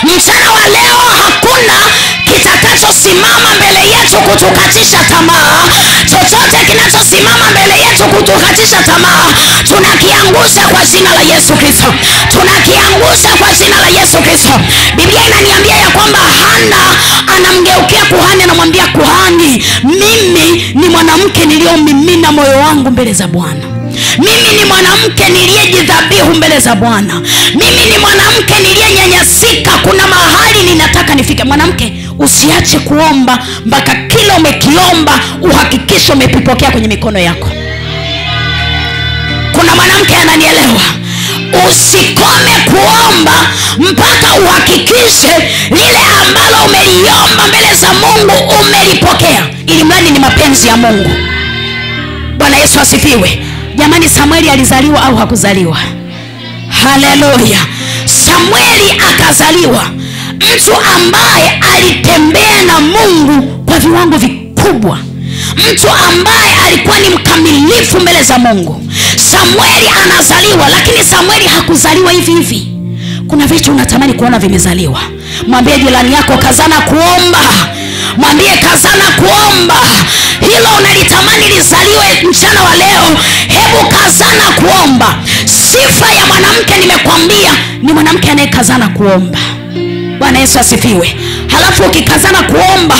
Mchana wa leo hakuna kitakachosimama mbele yetu kutukatisha tamaa. Chochote kinachosimama mbele yetu kutukatisha tamaa, tunakiangusha kwa jina la Yesu Kristo. Tunakiangusha kwa jina la Yesu Kristo. Biblia inaniambia ya kwamba Hana anamgeukia kuhani, anamwambia kuhani, mimi ni mwanamke niliyomimina moyo wangu mbele za Bwana. Mimi ni mwanamke niliyejidhabihu mbele za Bwana. Mimi ni mwanamke niliyenyanyasika. Kuna mahali ninataka nifike. Mwanamke, usiache kuomba mpaka kila umekiomba uhakikishe umepipokea kwenye mikono yako. Kuna mwanamke ananielewa. Usikome kuomba mpaka uhakikishe lile ambalo umeliomba mbele za Mungu umelipokea, ili mradi ni mapenzi ya Mungu. Bwana Yesu asifiwe. Jamani, Samueli alizaliwa au hakuzaliwa? Haleluya. Samueli akazaliwa, mtu ambaye alitembea na Mungu kwa viwango vikubwa, mtu ambaye alikuwa ni mkamilifu mbele za Mungu. Samueli anazaliwa, lakini Samueli hakuzaliwa hivi hivi. Kuna vitu unatamani kuona vimezaliwa. Mwambie jirani yako, kazana kuomba. Mwambie kazana kuomba. Hilo unalitamani lizaliwe mchana wa leo, hebu kazana kuomba. Sifa ya mwanamke nimekwambia ni mwanamke anayekazana kuomba. Bwana Yesu asifiwe. Halafu ukikazana kuomba,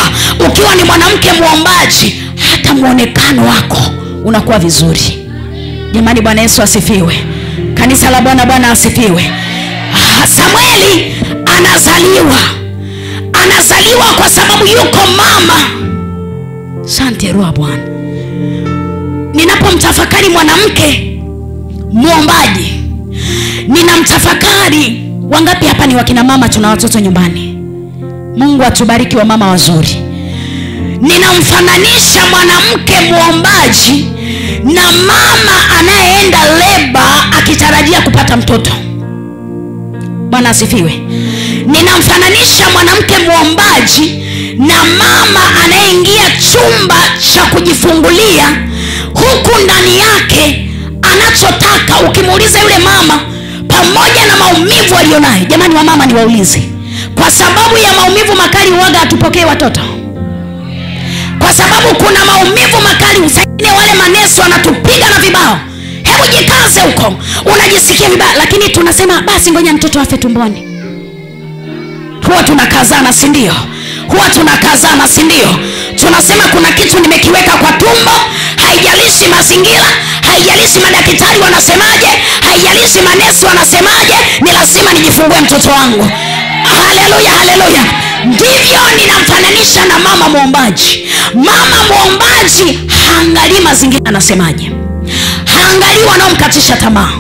ukiwa ni mwanamke muombaji, hata muonekano wako unakuwa vizuri. Jamani, Bwana Yesu asifiwe. Kanisa la Bwana, Bwana asifiwe. Samueli anazaliwa kwa sababu yuko mama. Asante Roho Bwana. Ninapomtafakari mwanamke muombaji, ninamtafakari, wangapi hapa ni wakina mama tuna watoto nyumbani? Mungu atubariki wa mama wazuri. Ninamfananisha mwanamke muombaji na mama anayeenda leba akitarajia kupata mtoto. Bwana asifiwe. Ninamfananisha mwanamke muombaji na mama anayeingia chumba cha kujifungulia, huku ndani yake anachotaka, ukimuuliza yule mama, pamoja na maumivu alionayo. Jamani wa mama, niwaulize, kwa sababu ya maumivu makali huaga hatupokee watoto? Kwa sababu kuna maumivu makali, usaidia wale manesi wanatupiga na vibao. Hebu jikaze huko, unajisikia vibaya, lakini tunasema basi ngoja mtoto afe tumboni. Huwa tunakazana, si ndio? Huwa tunakazana, si ndio? Tunasema kuna kitu nimekiweka kwa tumbo, haijalishi mazingira, haijalishi madaktari wanasemaje, haijalishi manesi wanasemaje, ni lazima nijifungue mtoto wangu. Haleluya, haleluya. Ndivyo ninamfananisha na mama muombaji. Mama muombaji haangalii mazingira anasemaje, haangalii wanaomkatisha tamaa,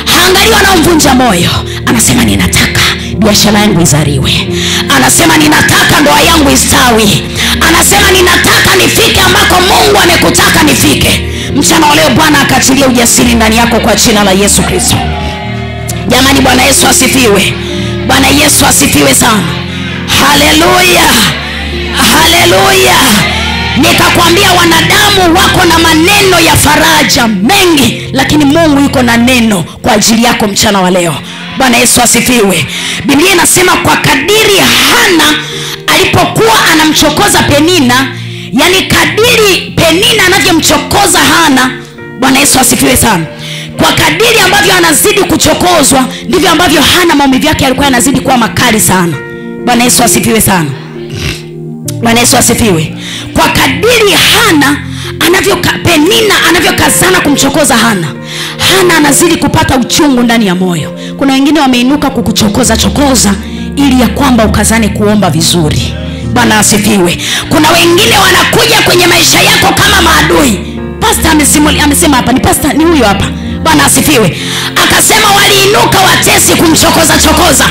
haangalii wanaomvunja moyo. Anasema ninataka biashara yangu izaliwe, anasema ninataka ndoa yangu istawi, anasema ninataka nifike ambako Mungu amekutaka nifike. Mchana wa leo Bwana akatilia ujasiri ndani yako kwa jina la Yesu Kristo. Jamani, Bwana Yesu asifiwe. Bwana Yesu asifiwe sana. Haleluya, haleluya. Nikakwambia wanadamu wako na maneno ya faraja mengi, lakini Mungu yuko na neno kwa ajili yako mchana wa leo. Bwana Yesu asifiwe. Biblia inasema kwa kadiri Hana alipokuwa anamchokoza Penina, yani kadiri Penina anavyomchokoza Hana, Bwana Yesu asifiwe sana, kwa kadiri ambavyo anazidi kuchokozwa, ndivyo ambavyo Hana maumivu yake yalikuwa yanazidi kuwa makali sana. Bwana Yesu asifiwe sana. Bwana Yesu asifiwe. Kwa kadiri Penina anavyokazana kumchokoza Hana, Hana anazidi kupata uchungu ndani ya moyo. Kuna wengine wameinuka kukuchokoza ili ya kwamba ukazane kuomba vizuri. Bwana asifiwe. Kuna wengine wanakuja kwenye maisha yako kama maadui. Pastor amesema hapa, ni pastor ni huyo hapa. Bwana asifiwe. Akasema waliinuka watesi kumchokoza,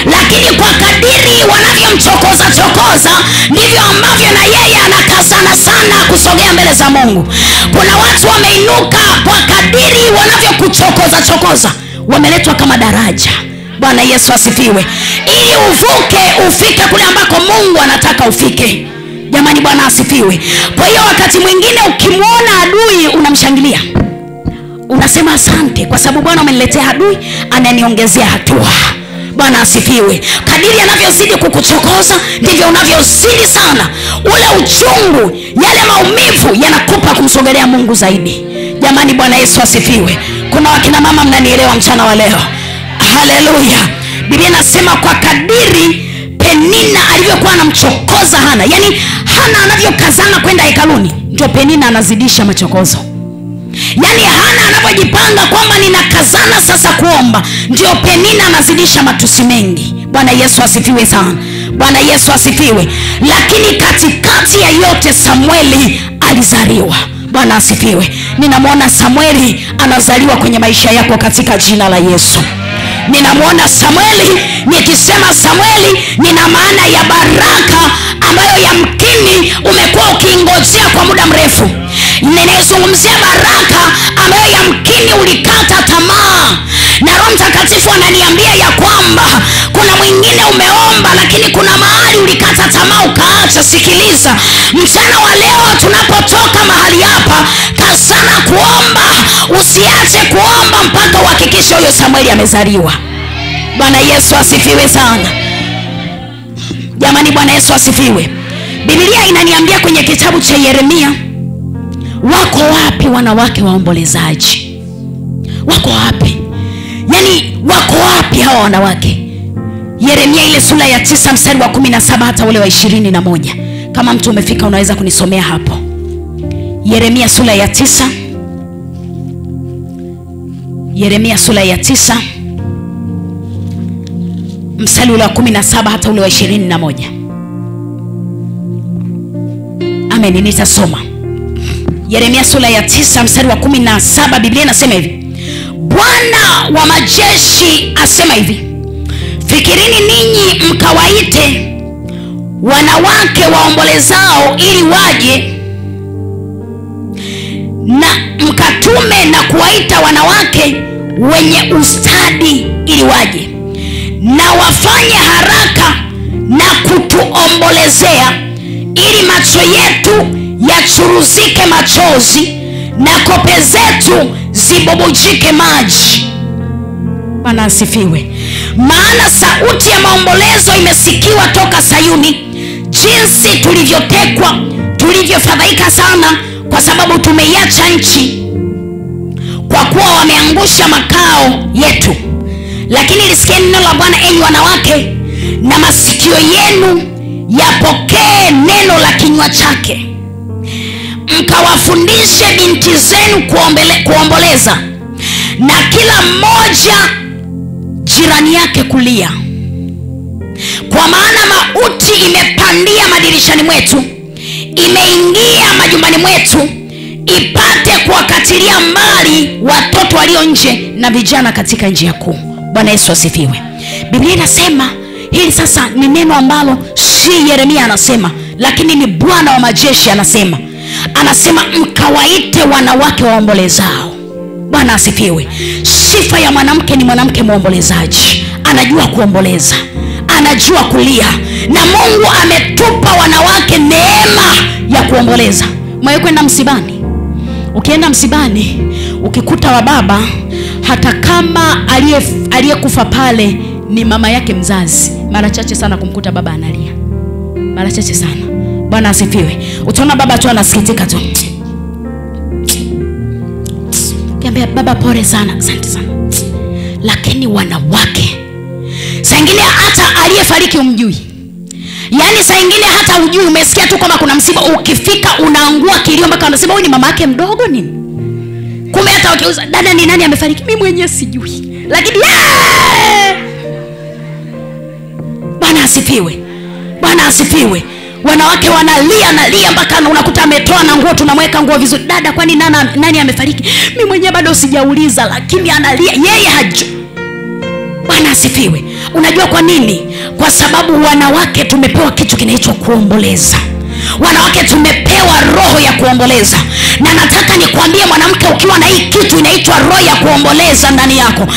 lakini kwa kadiri wanavyomchokoza ndivyo ambavyo na yeye anakazana sana kusogea mbele za Mungu. Kuna watu wameinuka kwa kadiri wanavyokuchokoza, wameletwa kama daraja. Bwana Yesu asifiwe, ili ufike kule ambako Mungu anataka ufike. Jamani, Bwana asifiwe. Kwa hiyo wakati mwingine ukimwona adui unamshangilia, unasema asante kwa sababu Bwana ameniletea adui, ananiongezea hatua. Bwana asifiwe. Kadiri anavyozidi kukuchokoza ndivyo unavyozidi sana ule uchungu, yale maumivu yanakupa kumsogelea Mungu zaidi. Jamani, Bwana Yesu asifiwe. Kuna wakina mama mnanielewa mchana wa leo? Haleluya. Biblia inasema kwa kadiri Penina alivyokuwa anamchokoza Hana, yani Hana anavyokazana kwenda hekaluni, ndio Penina anazidisha machokozo. Yani Hana anapojipanga kwamba ninakazana sasa kuomba, ndio Penina anazidisha matusi mengi. Bwana Yesu asifiwe sana. Bwana Yesu asifiwe. Lakini katikati ya yote Samueli alizaliwa. Bwana asifiwe. Ninamwona Samueli anazaliwa kwenye maisha yako katika jina la Yesu. Ninamwona Samueli. Nikisema Samueli, nina maana ya baraka ambayo yamkini umekuwa ukiingojea kwa muda mrefu. Ninazungumzia baraka ambayo yamkini ulikata tamaa, na Roho Mtakatifu ananiambia ya kwamba kuna mwingine umeomba lakini kuna mahali ulikata tamaa ukaacha. Sikiliza, mchana wa leo tunapotoka mahali hapa, kazana kuomba, usiache kuomba mpaka uhakikishe huyo Samueli amezaliwa. Bwana Yesu asifiwe sana. Jamani, Bwana Yesu asifiwe. Biblia inaniambia kwenye kitabu cha Yeremia, wako wapi wanawake waombolezaji? Wako wapi? Yani wako wapi hawa wanawake? Yeremia ile sura ya 9 mstari wa 17 hata ule wa 21. Kama mtu umefika unaweza kunisomea hapo. Yeremia sura ya 9. Yeremia sura ya 9 mstari ule wa 17 hata ule wa 21. Amen, nitasoma. Yeremia sura ya 9 mstari wa 17. Biblia inasema hivi: Bwana wa majeshi asema hivi, fikirini ninyi mkawaite wanawake waombolezao ili waje, na mkatume na kuwaita wanawake wenye ustadi ili waje, na wafanye haraka na kutuombolezea, ili macho yetu yachuruzike machozi na kope zetu zibubujike maji. Bwana asifiwe. Maana sauti ya maombolezo imesikiwa toka Sayuni, jinsi tulivyotekwa, tulivyofadhaika sana, kwa sababu tumeiacha nchi, kwa kuwa wameangusha makao yetu. Lakini lisikieni neno la Bwana, enyi wanawake, na masikio yenu yapokee neno la kinywa chake. Mkawafundishe binti zenu kuomboleza, na kila mmoja jirani yake kulia. Kwa maana mauti imepandia madirishani mwetu, imeingia majumbani mwetu, ipate kuwakatilia mbali watoto walio nje na vijana katika njia kuu. Bwana Yesu asifiwe. Biblia inasema hili sasa ni neno ambalo si Yeremia anasema, lakini ni Bwana wa majeshi anasema. Anasema mkawaite wanawake waombolezao. Bwana asifiwe. Sifa ya mwanamke ni mwanamke muombolezaji. Anajua kuomboleza, anajua kulia, na Mungu ametupa wanawake neema ya kuomboleza. Mwae kwenda msibani. Ukienda msibani ukikuta wa baba, hata kama aliyekufa pale ni mama yake mzazi, mara chache sana kumkuta baba analia. Mara chache sana. Bwana asifiwe. Utaona baba tu anasikitika tu, kiambia baba pole sana, asante sana. Lakini wanawake, saa ingine hata aliyefariki umjui. Yani saa ingine hata ujui, umesikia tu kama kuna msiba, ukifika unaangua kilio mpaka unasema huyu ni mama yake mdogo nini. Kumbe hata wakiuza, dada ni nani amefariki, mimi mwenyewe sijui. Lakini Bwana asifiwe. Bwana asifiwe. Wanawake wanalia mpaka unakuta ametoa na nguo, tunamweka nguo vizuri. Dada, kwani nani amefariki? Mimi mwenyewe bado sijauliza, lakini analia, yeye hajui. Bwana asifiwe. Unajua kwa nini? Kwa sababu wanawake tumepewa kitu kinaitwa kuomboleza. Wanawake tumepewa roho ya kuomboleza. Na nataka nikwambie mwanamke, ukiwa na hii kitu inaitwa roho ya kuomboleza ndani yako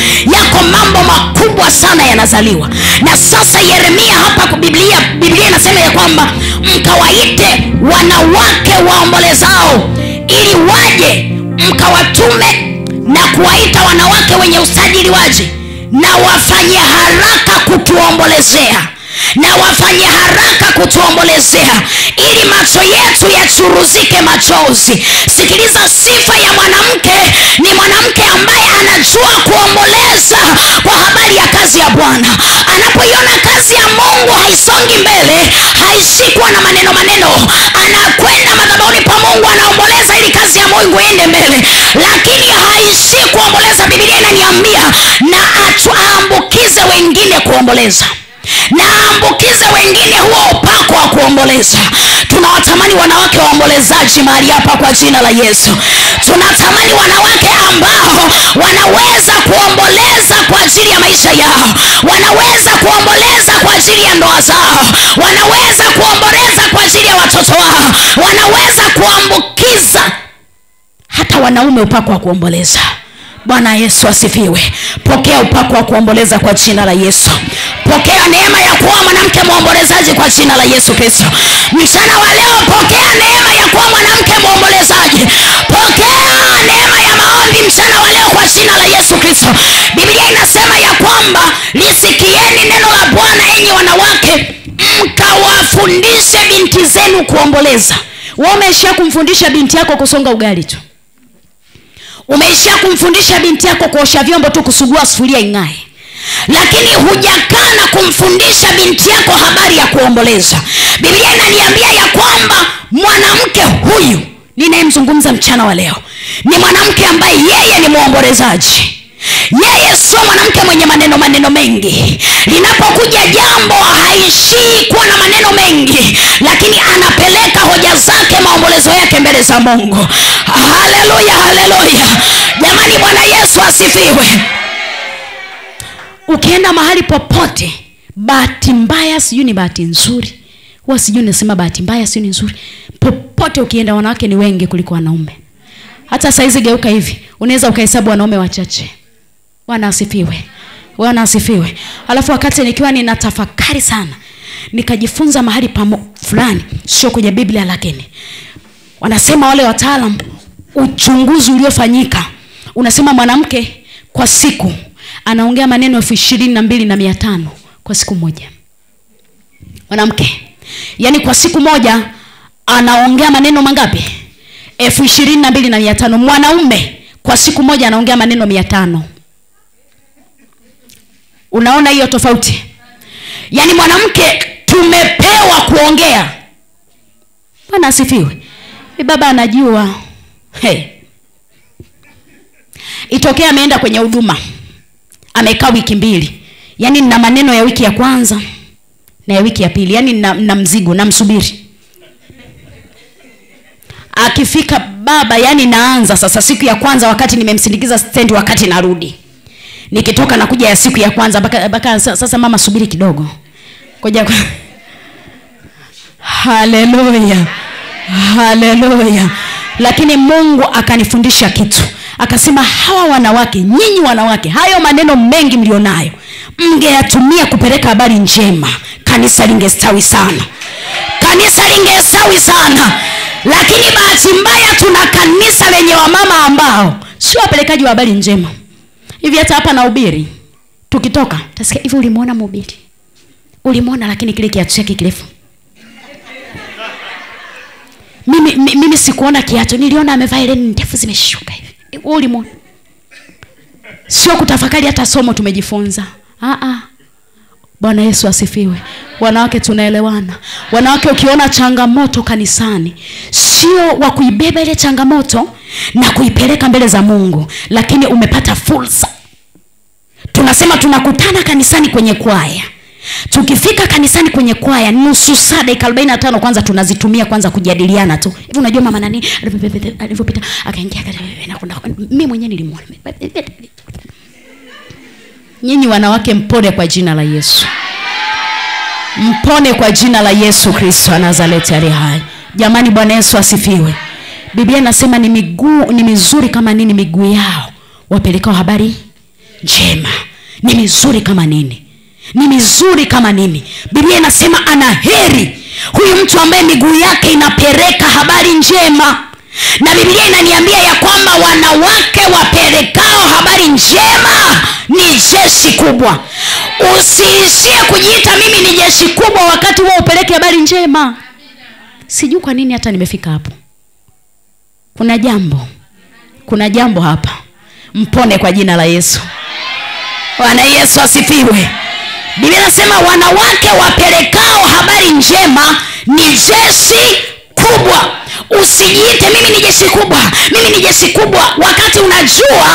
mambo makubwa sana yanazaliwa. Na sasa Yeremia hapa kwa Biblia inasema ya kwamba mkawaite wanawake waombolezao ili waje, mkawatume na kuwaita wanawake wenye ustadi ili waje, na wafanye haraka kutuombolezea, na wafanye haraka kutuombolezea ili macho yetu yachuruzike machozi. Sikiliza, sifa ya mwanamke ni mwanamke ambaye anajua kuomboleza kwa habari ya kazi ya Bwana. Anapoiona kazi ya Mungu haisongi mbele, haishikwa na maneno, anakwenda madhabahuni pa Mungu, anaomboleza ili kazi ya Mungu iende mbele, lakini haishi kuomboleza. Biblia inaniambia na aambukize wengine kuomboleza, na ambukize wengine huo upako wa kuomboleza. Tunawatamani wanawake waombolezaji mahali hapa kwa jina la Yesu. Tunatamani wanawake ambao wanaweza kuomboleza kwa ajili ya maisha yao, wanaweza kuomboleza kwa ajili ya ndoa zao, wanaweza kuomboleza kwa ajili ya watoto wao, wanaweza kuambukiza hata wanaume upako wa kuomboleza. Bwana Yesu asifiwe. Pokea upako wa kuomboleza kwa jina la Yesu. Pokea neema ya kuwa mwanamke muombolezaji kwa jina la Yesu Kristo. Mchana wa leo pokea neema ya kuwa mwanamke muombolezaji. Pokea neema ya maombi mchana wa leo kwa jina la Yesu Kristo. Biblia inasema ya kwamba lisikieni neno la Bwana enyi wanawake, mkawafundishe binti zenu kuomboleza. Wewe umeishia kumfundisha binti yako kusonga ugali tu. Umeishia kumfundisha binti yako kuosha vyombo tu, kusugua sufuria ing'ae. Lakini hujakaa na kumfundisha binti yako habari ya kuomboleza. Biblia inaniambia ya kwamba mwanamke huyu ninayemzungumza mchana wa leo ni mwanamke ambaye yeye ni muombolezaji. Yeye sio mwanamke mwenye maneno mengi. Linapokuja jambo haishii kuwa na maneno mengi, lakini anapeleka hoja zake, maombolezo yake mbele za Mungu. Haleluya, haleluya. Jamani, Bwana Yesu asifiwe. Ukienda mahali popote, bahati mbaya sijui ni bahati nzuri, huwa sijui nasema bahati mbaya sio ni nzuri, popote ukienda wanawake ni wengi kuliko wanaume. Hata saizi geuka hivi, unaweza ukahesabu wanaume wachache. Bwana asifiwe. Bwana asifiwe. Alafu wakati nikiwa ninatafakari sana, nikajifunza mahali fulani, sio kwenye Biblia, lakini wanasema wale wataalamu, uchunguzi uliofanyika unasema mwanamke kwa siku anaongea maneno 22,500 kwa siku moja. Mwanamke, yani kwa siku moja anaongea maneno mangapi? 22,500. Mwanaume kwa siku moja anaongea maneno 500. Unaona hiyo tofauti? Yani mwanamke tumepewa kuongea. Bwana asifiwe. Baba anajua. Itokea ameenda kwenye huduma, amekaa wiki 2. Yani nina maneno ya wiki ya kwanza na ya wiki ya pili. Yani na mzigo, na msubiri. Akifika baba, yani naanza sasa siku ya kwanza wakati nimemsindikiza stendi, wakati narudi. Nikitoka na kuja ya siku ya kwanza baka sasa mama subiri kidogo. Koja haleluya. Haleluya. Lakini Mungu akanifundisha kitu. Akasema hawa wanawake, nyinyi wanawake, hayo maneno mengi mlionayo mngeyatumia kupeleka habari njema, kanisa lingestawi sana. Kanisa lingestawi sana. Lakini bahati mbaya tuna kanisa lenye wamama ambao sio wapelekaji wa habari njema. Hivi hata hapa nahubiri, tukitoka utasikia hivi, ulimuona mhubiri? Ulimuona lakini kile kiatu chake kirefu. Mimi sikuona kiatu, niliona amevaa ile ndefu zimeshuka hivi. Ulimuona? Sio kutafakari hata somo tumejifunza. Bwana Yesu asifiwe. Wanawake tunaelewana. Wanawake ukiona changamoto kanisani, sio wa kuibeba ile changamoto na kuipeleka mbele za Mungu, lakini umepata fursa. Tunasema tunakutana kanisani kwenye kwaya. Tukifika kanisani kwenye kwaya, nusu saa dakika 45 kwanza tunazitumia kwanza kujadiliana tu. Hivi unajua mama nani alipopita akaingia na kwenda, mimi mwenyewe nilimwona. Nyinyi wanawake mpone kwa jina la Yesu. Mpone kwa jina la Yesu Kristo wa Nazareti aliye hai. Jamani, Bwana Yesu asifiwe. Biblia inasema ni mizuri kama nini miguu yao wapelekao habari njema. Ni mizuri kama nini? Ni mizuri kama nini? Biblia inasema ana heri huyu mtu ambaye miguu yake inapeleka habari njema. Na Biblia inaniambia ya kwamba wanawake wapelekao habari njema ni jeshi kubwa. Usiishie kujiita mimi ni jeshi kubwa wakati wewe upeleke habari njema. Sijui kwa nini hata nimefika hapo. Kuna jambo hapa. Mpone kwa jina la Yesu. Bwana Yesu asifiwe. Biblia inasema wanawake wapelekao habari njema ni jeshi kubwa. Usijiite mimi ni jeshi kubwa, mimi ni jeshi kubwa, wakati unajua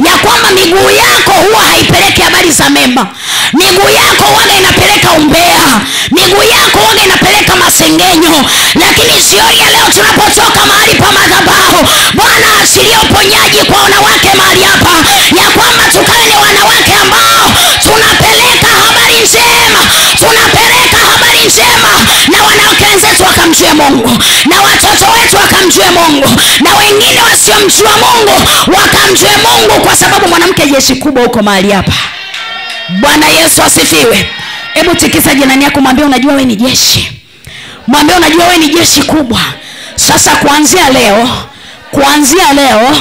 ya kwamba miguu yako huwa haipeleki habari za mema. Miguu yako huwa inapeleka umbea, miguu yako huwa inapeleka masengenyo. Lakini jioni ya leo tunapotoka mahali pa madhabahu, Bwana achilie uponyaji kwa wanawake mahali hapa, ya kwamba tukae ni wanawake ambao tunapeleka habari njema, tunapeleka habari njema, na wanawake wenzetu wakamjue Mungu, na watoto wetu wakamjue Mungu, na wengine wasiomjua Mungu wakamjue Mungu, kwa sababu mwanamke jeshi kubwa huko mahali hapa. Bwana Yesu asifiwe. Hebu tikisa jirani yako, mwambie unajua wewe ni jeshi. Mwambie unajua wewe ni jeshi kubwa. Sasa kuanzia leo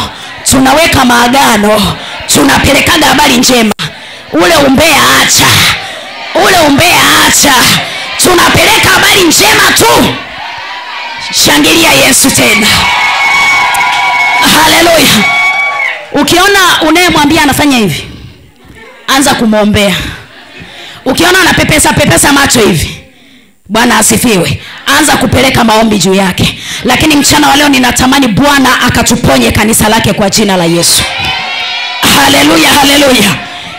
tunaweka maagano, tunapelekaga habari njema. Ule umbea acha. Tunapeleka habari njema tu. Shangilia Yesu tena. Haleluya. Ukiona unayemwambia anafanya hivi, anza kumwombea. Ukiona anapepesa macho hivi, Bwana asifiwe, anza kupeleka maombi juu yake. Lakini mchana wa leo ninatamani Bwana akatuponye kanisa lake kwa jina la Yesu. Haleluya.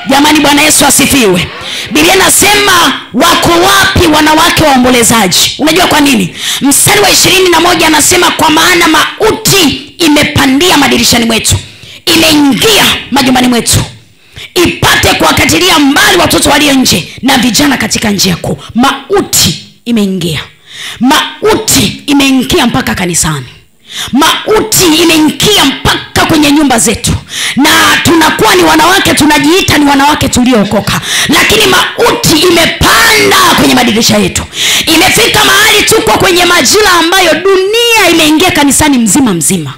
Jamani, Bwana Yesu asifiwe. Biblia inasema wako wapi wanawake waombolezaji? Unajua kwa nini? Mstari wa 21 anasema kwa maana mauti imepandia madirishani mwetu, imeingia majumbani mwetu, ipate kuwakatilia mbali watoto walio nje na vijana katika njia kuu. Mauti imeingia mpaka kanisani. Mauti imeingia mpaka kwenye nyumba zetu, na tunakuwa ni wanawake, tunajiita ni wanawake tuliookoka, lakini mauti imepanda kwenye madirisha yetu. Imefika mahali tuko kwenye majira ambayo dunia imeingia kanisani mzima.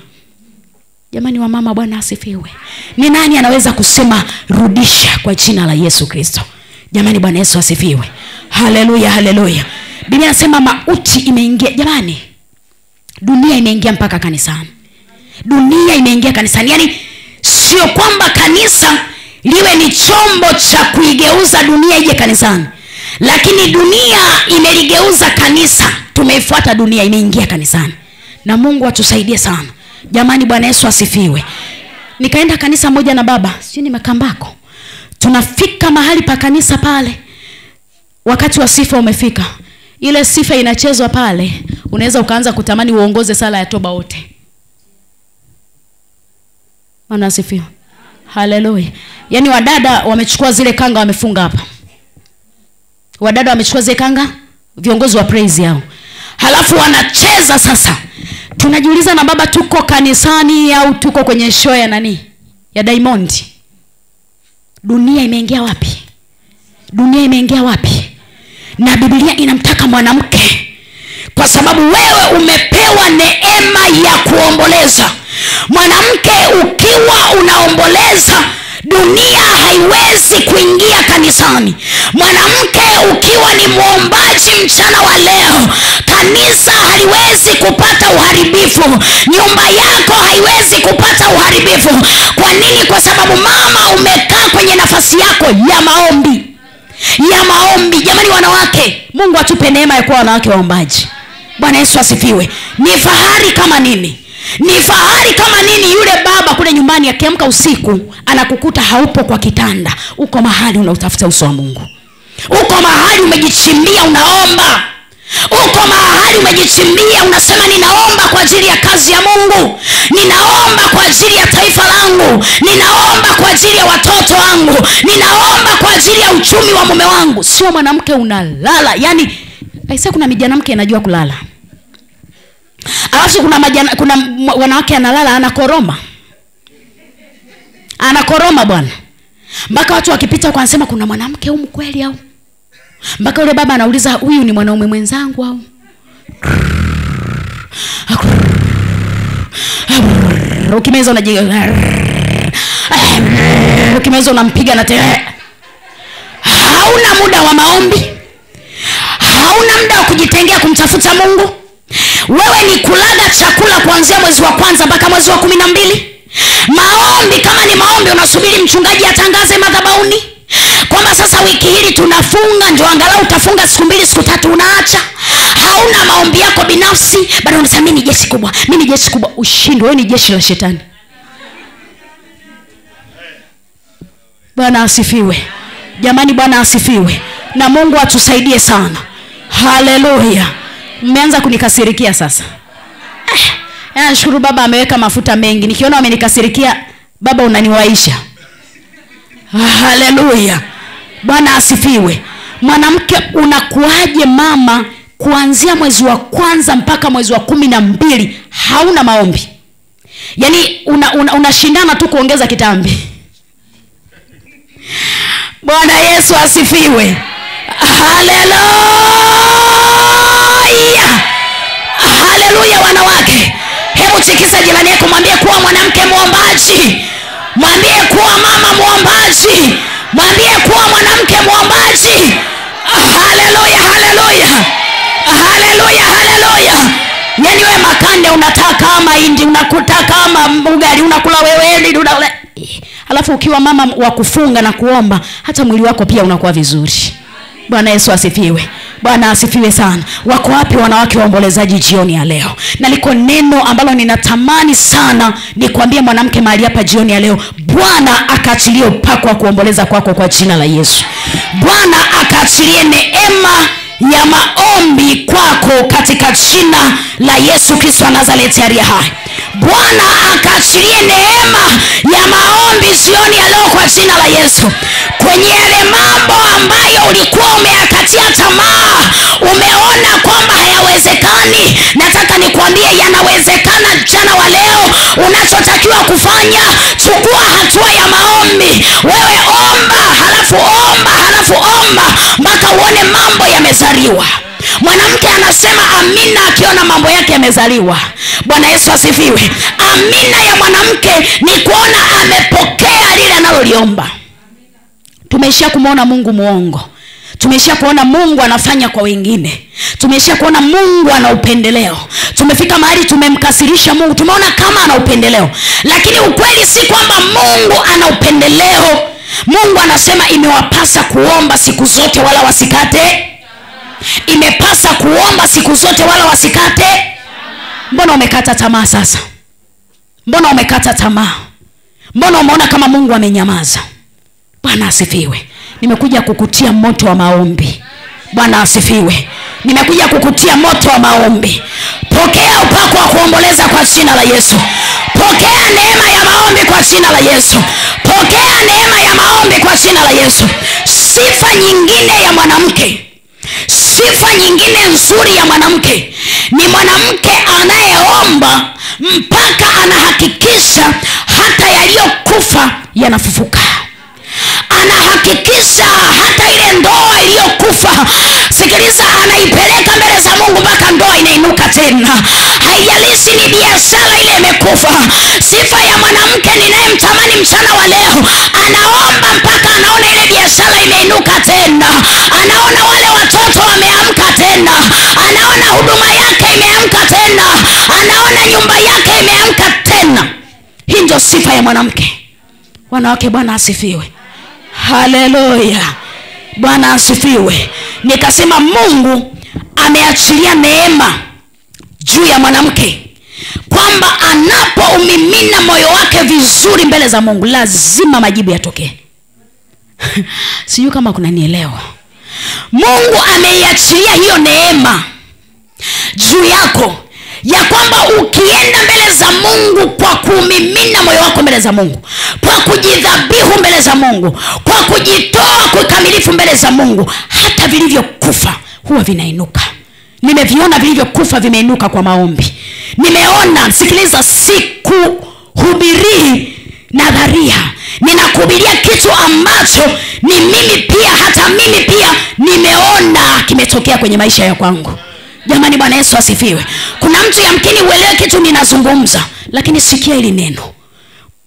Jamani wa mama, Bwana asifiwe. Ni nani anaweza kusema rudisha kwa jina la Yesu Kristo? Jamani, Bwana Yesu asifiwe. Haleluya. Biblia inasema mauti imeingia. Jamani, dunia imeingia mpaka kanisani. Yaani sio kwamba kanisa liwe ni chombo cha kuigeuza dunia ije kanisani, lakini dunia imeligeuza kanisa. Tumeifuata dunia, imeingia kanisani. Na Mungu atusaidie sana. Jamani, Bwana Yesu asifiwe. Nikaenda kanisa moja na baba, sio ni Makambako. Tunafika mahali pa kanisa pale, wakati wa sifa umefika. Ile sifa inachezwa pale, unaweza ukaanza kutamani uongoze sala ya toba wote. Bwana asifiwe. Haleluya. Yaani wadada wamechukua zile kanga wamefunga hapa. Wadada wamechukua zile kanga, viongozi wa praise yao. Halafu wanacheza sasa. Tunajiuliza na baba, tuko kanisani au tuko kwenye show ya nani? Ya Diamond. Dunia imeingia wapi? Na Biblia inamtaka mwanamke, kwa sababu wewe umepewa neema ya kuomboleza. Mwanamke ukiwa unaomboleza, dunia haiwezi kuingia kanisani. Mwanamke ukiwa ni muombaji mchana wa leo, kanisa haliwezi kupata uharibifu, nyumba yako haiwezi kupata uharibifu. Kwa nini? Kwa sababu mama, umekaa kwenye nafasi yako ya maombi. Jamani wanawake, Mungu atupe neema ya kuwa wanawake waombaji. Bwana Yesu asifiwe. Ni fahari kama nini yule baba kule nyumbani akiamka usiku anakukuta haupo kwa kitanda, uko mahali unautafuta uso wa Mungu. Uko mahali umejichimbia unaomba. Uko mahali umejichimbia unasema ninaomba kwa ajili ya kazi ya Mungu, ninaomba kwa ajili ya taifa langu, ninaomba kwa ajili ya watoto wangu, ninaomba kwa ajili ya uchumi wa mume wangu. Sio mwanamke unalala. Yaani aisee, kuna mwanamke anajua kulala. Alafu kuna wanawake analala anakoroma bwana. Mpaka watu wakipita kwa anasema kuna mwanamke huyu kweli au? Mpaka yule baba anauliza huyu ni mwanaume mwenzangu au? ukimeza unajiga, ukimeza unampiga na tena. Hauna muda wa maombi, hauna muda wa kujitengea kumtafuta Mungu. Wewe ni kulaga chakula kuanzia mwezi wa kwanza mpaka mwezi wa 12. Maombi kama ni maombi unasubiri mchungaji atangaze madhabahuni kwamba sasa wiki hili tunafunga, ndio angalau utafunga siku 2 siku 3 unaacha. Hauna maombi yako binafsi, bado unasema mimi ni jeshi kubwa, mimi ni jeshi kubwa. Ushindwe, wewe ni jeshi la shetani. Bwana asifiwe. Jamani, Bwana asifiwe. Na Mungu atusaidie sana. Haleluya. Mmeanza kunikasirikia sasa. Nashukuru Baba ameweka mafuta mengi. Nikiona wamenikasirikia, Baba unaniwaisha. Haleluya. Bwana asifiwe. Mwanamke unakuaje mama kuanzia mwezi wa kwanza mpaka mwezi wa 12 hauna maombi? Yaani unashindana tu kuongeza kitambi. Bwana Yesu asifiwe. Haleluya. Haleluya wanawake. Hebu tikisa jirani yako, mwambie kuwa mwanamke muombaji. Mwambie kuwa mama muombaji. Mwambie kuwa mwanamke muombaji. Haleluya, haleluya. Haleluya, haleluya. Yaani wewe makande unataka kama indi, unakuta kama ugali unakula wewe, alafu ukiwa mama wa kufunga na kuomba, hata mwili wako pia unakuwa vizuri. Bwana Yesu asifiwe. Bwana asifiwe sana. Wako wapi wanawake waombolezaji jioni ya leo? Na liko neno ambalo ninatamani sana nikwambie mwanamke mahali hapa jioni ya leo. Bwana akaachilie upako wa kuomboleza kwako kwa jina la Yesu. Bwana akaachilie neema ya maombi kwako katika jina la Yesu Kristo wa Nazareti aliye hai. Bwana akaachilie neema ya maombi jioni ya leo kwa jina la Yesu. Kwenye yale mambo ambayo ulikuwa umeyakatia tamaa, umeona kwamba hayawezekani, nataka nikwambie yanawezekana jana wa leo. Unachotakiwa kufanya, chukua hatua ya maombi. Wewe omba, halafu omba, halafu omba mpaka uone mambo yamezaliwa. Mwanamke anasema amina akiona mambo yake yamezaliwa. Bwana Yesu asifiwe. Amina ya mwanamke ni kuona amepokea lile analoliomba. Tumesha kumuona Mungu muongo. Tumesha kuona Mungu anafanya kwa wengine. Tumesha kuona Mungu ana upendeleo. Tumefika mahali tumemkasirisha Mungu. Tumeona kama ana upendeleo. Lakini ukweli si kwamba Mungu ana upendeleo. Mungu anasema imewapasa kuomba siku zote wala wasikate. Imepasa kuomba siku zote wala wasikate. Mbona umekata tamaa sasa? Mbona umekata tamaa? Mbona umeona kama Mungu amenyamaza? Bwana asifiwe. Nimekuja kukutia moto wa maombi. Bwana asifiwe. Nimekuja kukutia moto wa maombi. Pokea upako wa kuomboleza kwa jina la Yesu. Pokea neema ya maombi kwa jina la Yesu. Pokea neema ya maombi kwa jina la Yesu. Sifa nyingine ya mwanamke, sifa nyingine nzuri ya mwanamke ni mwanamke anayeomba mpaka anahakikisha hata yaliyokufa yanafufuka. Anahakikisha hata ile ndoa iliyokufa, sikiliza, anaipeleka mbele za Mungu mpaka ndoa inainuka tena. Haijalishi ni biashara ile imekufa. Sifa ya mwanamke ninayemtamani mchana wa leo, anaomba mpaka anaona ile biashara imeinuka tena. Anaona wale watoto wameamka tena. Anaona huduma yake imeamka tena. Anaona nyumba yake imeamka tena. Hii ndio sifa ya mwanamke. Wanawake, Bwana asifiwe. Haleluya. Bwana asifiwe. Nikasema Mungu ameachilia neema juu ya mwanamke kwamba anapoumimina moyo wake vizuri mbele za Mungu lazima majibu yatokee. Sijui kama kunanielewa. Mungu ameiachilia hiyo neema juu yako ya kwamba ukienda mbele za Mungu kwa kumimina moyo wako mbele za Mungu, kwa kujidhabihu mbele za Mungu, kwa kujitoa kwa kamilifu mbele za Mungu, hata vilivyokufa huwa vinainuka. Nimeviona vilivyokufa vimeinuka kwa maombi. Nimeona, sikiliza, sikuhubiri nadharia. Ninakuhubiria kitu ambacho ni mimi pia, hata mimi pia nimeona kimetokea kwenye maisha ya kwangu. Jamani, Bwana Yesu asifiwe. Kuna mtu yamkini uelewe kitu ninazungumza, lakini sikia hili neno.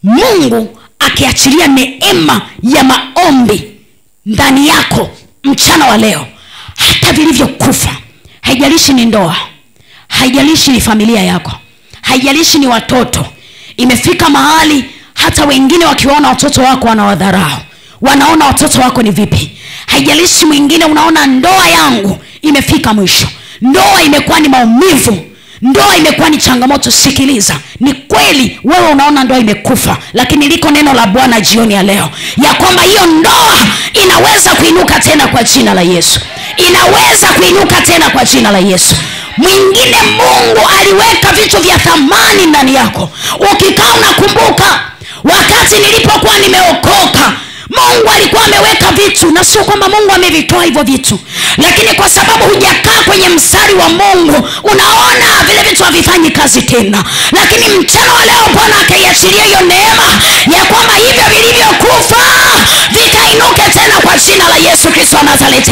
Mungu akiachilia neema ya maombi ndani yako mchana wa leo, hata vilivyokufa, haijalishi ni ndoa, haijalishi ni familia yako, haijalishi ni watoto, imefika mahali hata wengine wakiwaona watoto wako wanawadharau, wanaona watoto wako ni vipi. Haijalishi mwingine unaona ndoa yangu imefika mwisho, ndoa imekuwa ni maumivu, ndoa imekuwa ni changamoto. Sikiliza, ni kweli wewe unaona ndoa imekufa, lakini liko neno la Bwana jioni ya leo ya kwamba hiyo ndoa inaweza kuinuka tena kwa jina la Yesu. Inaweza kuinuka tena kwa jina la Yesu. Mwingine Mungu aliweka vitu vya thamani ndani yako. Ukikaa unakumbuka wakati nilipokuwa nimeokoka, Mungu alikuwa ameweka vitu, na sio kwamba Mungu amevitoa hivyo vitu, lakini kwa sababu hujakaa kwenye mstari wa Mungu, unaona vile vitu havifanyi kazi tena. Lakini mchana wa leo Bwana akaiachilia hiyo neema ya kwamba hivyo vilivyokufa vikainuke tena kwa jina la Yesu Kristo wa Nazareti.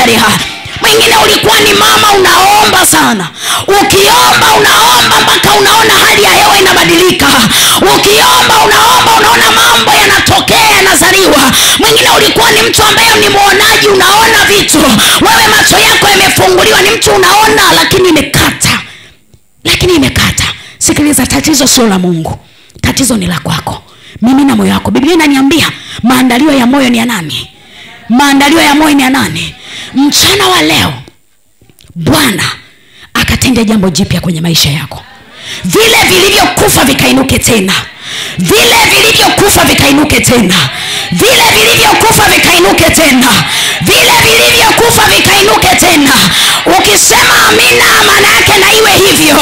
Mwingine ulikuwa ni mama, unaomba sana, ukiomba unaomba mpaka unaona hali ya hewa inabadilika, ukiomba unaona mambo yanatokea, yanazaliwa. Mwingine ulikuwa ni mtu ambaye ni muonaji, unaona vitu, wewe macho yako yamefunguliwa, ni mtu unaona, lakini imekata. Sikiliza, tatizo sio la Mungu, tatizo ni la kwako. Mimi na moyo wako. Biblia inaniambia maandalio ya moyo ni ya nani? Maandalio ya moyo ni ya nani? Mchana wa leo Bwana akatende jambo jipya kwenye maisha yako. Vile vilivyokufa vikainuke tena. Vile vilivyokufa vikainuke tena. Vile vilivyokufa vikainuke tena. Vile vilivyokufa vikainuke tena. Ukisema amina, maana yake na iwe hivyo.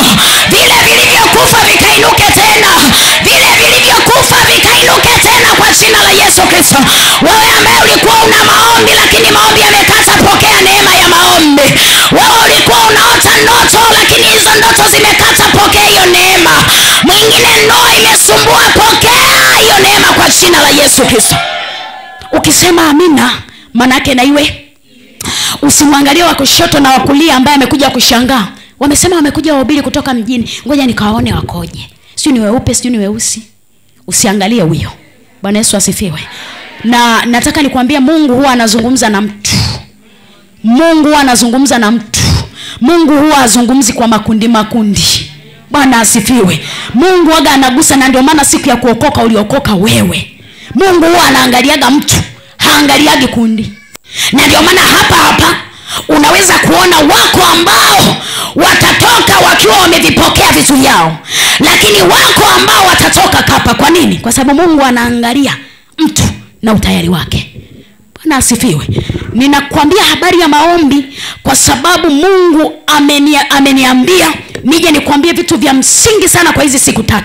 Vile vilivyokufa vikainuke tena. Vile vilivyokufa vikainuke tena kwa jina la Yesu Kristo. Wewe ambaye ulikuwa una maombi lakini maombi yamekata, pokea neema ya maombi. Wewe ulikuwa unaota ndoto lakini hizo ndoto zimekata, pokea hiyo neema. Mwingine ndoa imesumbua, pokea hiyo neema kwa jina la Yesu Kristo. Ukisema amina, maana yake na iwe. Usimwangalie wa kushoto na wa kulia ambaye amekuja kushangaa. Wamesema wamekuja wahubiri kutoka mjini, ngoja nikawaone wakoje. Sio ni weupe, sio ni weusi. Usiangalie huyo. Bwana Yesu asifiwe. Na nataka nikwambie Mungu huwa anazungumza na mtu. Mungu huwa anazungumza na mtu. Mungu huwa azungumzi kwa makundi. Bwana asifiwe. Mungu huwa anagusa, na ndio maana siku ya kuokoka uliokoka wewe. Mungu huwa anaangaliaga mtu, haangaliagi kundi. Na ndio maana hapa unaweza kuona wako ambao watatoka wakiwa wamevipokea vitu vyao, lakini wako ambao watatoka kapa. Kwa nini? Kwa sababu Mungu anaangalia mtu na utayari wake. Bwana asifiwe. Ninakwambia habari ya maombi kwa sababu Mungu ameniambia nije nikwambie vitu vya msingi sana kwa hizi siku 3.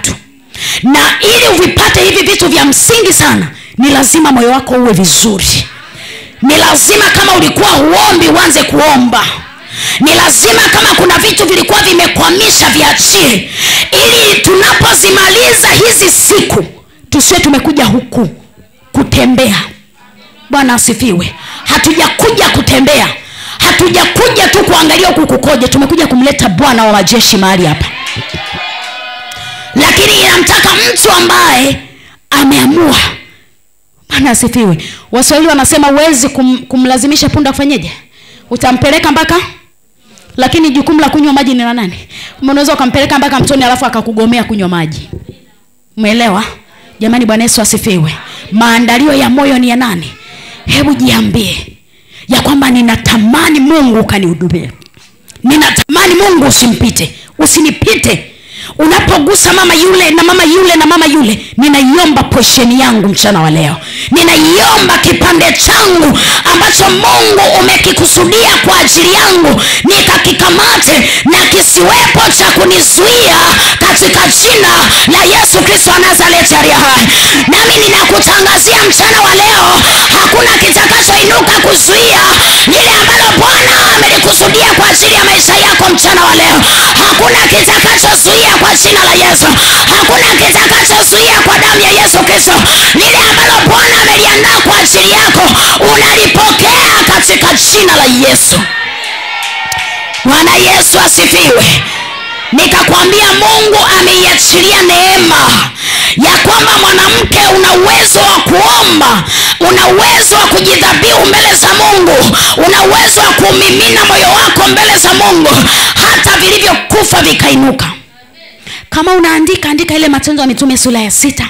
Na ili uvipate hivi vitu vya msingi sana, ni lazima moyo wako uwe vizuri. Ni lazima kama ulikuwa huombi uanze kuomba. Ni lazima kama kuna vitu vilikuwa vimekwamisha viachie, ili tunapozimaliza hizi siku tusiwe tumekuja huku kutembea. Bwana asifiwe. Hatujakuja kutembea, hatujakuja tu kuangalia huku kukoje, tumekuja kumleta Bwana wa majeshi mahali hapa. Lakini inamtaka mtu ambaye ameamua. Bwana asifiwe. Waswahili wanasema huwezi kumlazimisha punda kufanyeje? Utampeleka mpaka, lakini jukumu la kunywa maji ni la nani? Unaweza ukampeleka mpaka mtoni alafu akakugomea kunywa maji. Umeelewa? Jamani, Bwana Yesu asifiwe. Maandalio ya moyo ni ya nani? Hebu jiambie ya kwamba ninatamani Mungu kanihudumie. Ninatamani Mungu usinipite. Unapogusa mama yule na mama yule na mama yule, ninaiomba portion yangu mchana wa leo. Ninaiomba kipande changu ambacho Mungu umekikusudia kwa ajili yangu, nikakikamate na kisiwepo cha kunizuia katika jina la Yesu Kristo wa Nazareti aliye hai. Nami ninakutangazia mchana wa leo, hakuna kitakachoinuka kuzuia lile ambalo Bwana amelikusudia kwa ajili ya maisha yako mchana wa leo. Hakuna kitakachozuia kwa jina la Yesu. Hakuna kitakachozuia kwa damu ya Yesu Kristo. Lile ambalo Bwana ameliandaa kwa ajili yako, unalipokea katika jina la Yesu. Bwana Yesu asifiwe. Nikakwambia Mungu ameiachilia neema ya kwamba mwanamke una uwezo wa kuomba, una uwezo wa kujidhabihu mbele za Mungu, una uwezo wa kumimina moyo wako mbele za Mungu, hata vilivyokufa vikainuka. Kama unaandika, andika ile Matendo ya Mitume sura ya 6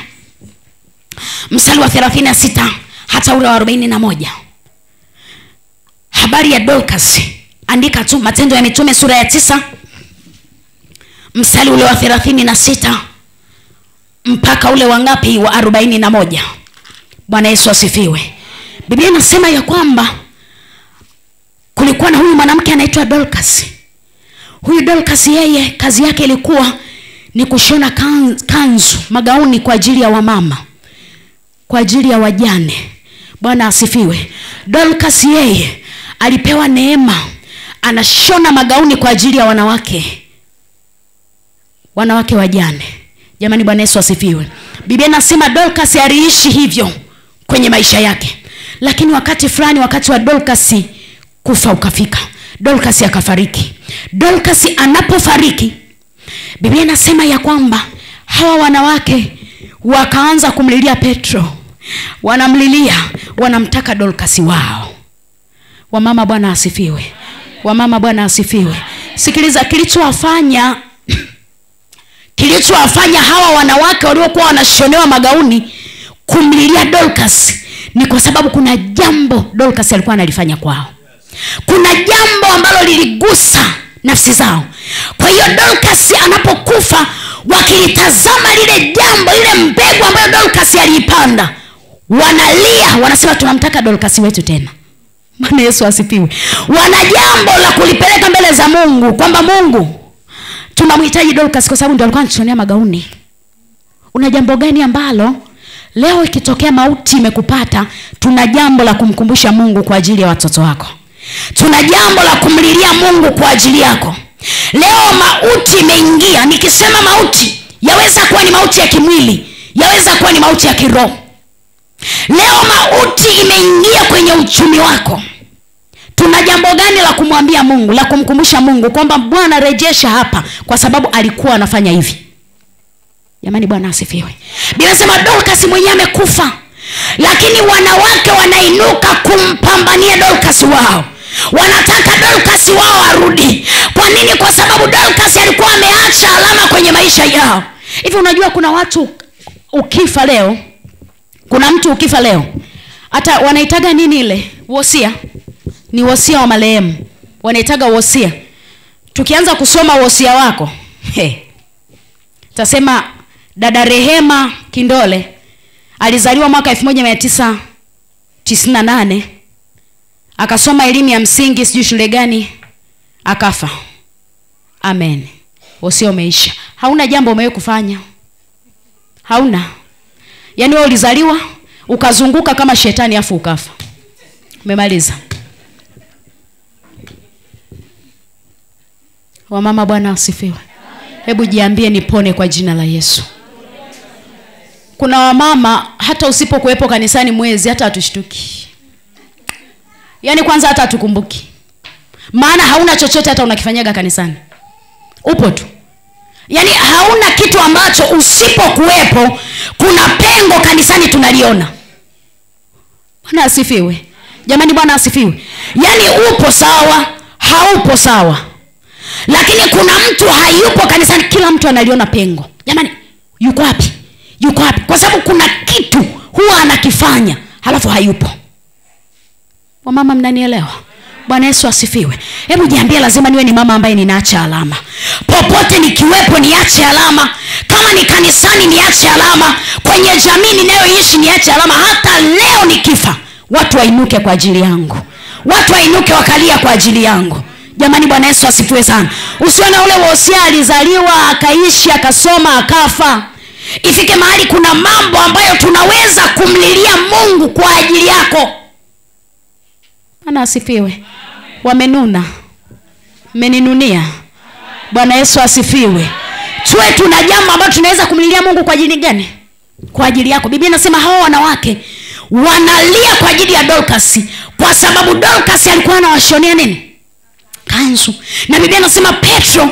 mstari wa 36 hata ule wa 41. Habari ya Dorcas, andika tu Matendo ya Mitume sura ya 9 mstari ule wa 36 mpaka ule wangapi wa 41. Bwana Yesu asifiwe. Biblia inasema ya kwamba kulikuwa na huyu mwanamke anaitwa Dorcas. Huyu Dorcas yeye kazi yake ilikuwa ni kushona kanzu, magauni kwa ajili ya wamama, kwa ajili ya wajane. Bwana asifiwe. Dorcas yeye alipewa neema, anashona magauni kwa ajili ya wanawake wajane. Jamani, Bwana Yesu asifiwe. Biblia inasema Dorcas aliishi hivyo kwenye maisha yake. Lakini wakati fulani, wakati wa Dorcas kufa ukafika. Dorcas akafariki. Dorcas anapofariki, Biblia inasema ya kwamba hawa wanawake wakaanza kumlilia Petro. Wanamlilia, wanamtaka Dorcas wao. Wamama Bwana asifiwe. Wamama Bwana asifiwe. Sikiliza, kilichowafanya hawa wanawake waliokuwa wanashonewa magauni kumlilia Dorcas ni kwa sababu kuna jambo Dorcas alikuwa analifanya kwao. Kuna jambo ambalo liligusa nafsi zao. Kwa hiyo Dorcas anapokufa, wakilitazama lile jambo, ile mbegu ambayo Dorcas aliipanda, wanalia, wanasema tunamtaka Dorcas wetu tena. Bwana Yesu asifiwe. Wana jambo la kulipeleka mbele za Mungu, kwamba Mungu, tunamhitaji Dorcas kwa sababu ndio alikuwa anashonea magauni. Una jambo gani ambalo leo ikitokea mauti imekupata, tuna jambo la kumkumbusha Mungu kwa ajili ya watoto wako. Tuna jambo la kumlilia Mungu kwa ajili yako. Leo mauti imeingia. Nikisema mauti, yaweza kuwa ni mauti ya kimwili, yaweza kuwa ni mauti ya kiroho. Leo mauti imeingia kwenye uchumi wako. Tuna jambo gani la kumwambia Mungu, la kumkumbusha Mungu kwamba Bwana rejesha hapa, kwa sababu alikuwa anafanya hivi. Jamani, Bwana asifiwe. Biblia inasema Dorcas mwenyewe amekufa, lakini wanawake wanainuka kumpambania Dorcas wao. Wanataka Dorcas wao arudi. Kwa nini? Kwa sababu Dorcas alikuwa ameacha alama kwenye maisha yao. Hivi unajua kuna watu ukifa leo, kuna mtu ukifa leo, hata wanaitaga nini ile? Wosia. Ni wosia wa marehemu. Wanaitaga wosia. Tukianza kusoma wosia wako, tasema dada Rehema Kindole alizaliwa mwaka 1998. Akasoma elimu ya msingi sijui shule gani, akafa. Amen. Wosia umeisha. Hauna jambo umewe kufanya. Hauna. Yaani wewe ulizaliwa, ukazunguka kama shetani afu ukafa. Umemaliza. Wamama Bwana asifiwe. Hebu jiambie nipone kwa jina la Yesu. Kuna wamama hata usipokuwepo kanisani mwezi hata hatushtuki. Yaani kwanza hata hatukumbuki. Maana hauna chochote hata unakifanyaga kanisani. Upo tu. Yaani hauna kitu ambacho usipokuwepo kuna pengo kanisani tunaliona. Bwana asifiwe. Jamani, Bwana asifiwe. Yaani upo sawa, haupo sawa. Lakini kuna mtu hayupo kanisani, kila mtu analiona pengo. Jamani, yuko wapi? Yuko wapi? Kwa sababu kuna kitu huwa anakifanya halafu hayupo. Wamama mnanielewa? Bwana Yesu asifiwe. Hebu jiambie lazima niwe ni mama ambaye ninaacha alama. Popote nikiwepo niache alama. Kama ni kanisani niache alama. Kwenye jamii ninayoishi niache alama. Hata leo nikifa, watu wainuke kwa ajili yangu. Watu wainuke wakalia kwa ajili yangu. Jamani, Bwana Yesu asifiwe sana. Usione ule wosia alizaliwa, akaishi, akasoma, akafa. Ifike mahali kuna mambo ambayo tunaweza kumlilia Mungu kwa ajili yako. Bwana asifiwe. Wamenuna, mmeninunia. Bwana Yesu asifiwe. Tuwe tuna jambo ambalo tunaweza kumlilia Mungu kwa ajili gani? Kwa ajili yako. Biblia inasema hao wanawake wanalia kwa ajili ya Dorcas, kwa sababu Dorcas alikuwa anawashonea nini? kanzu. Na Biblia inasema Petro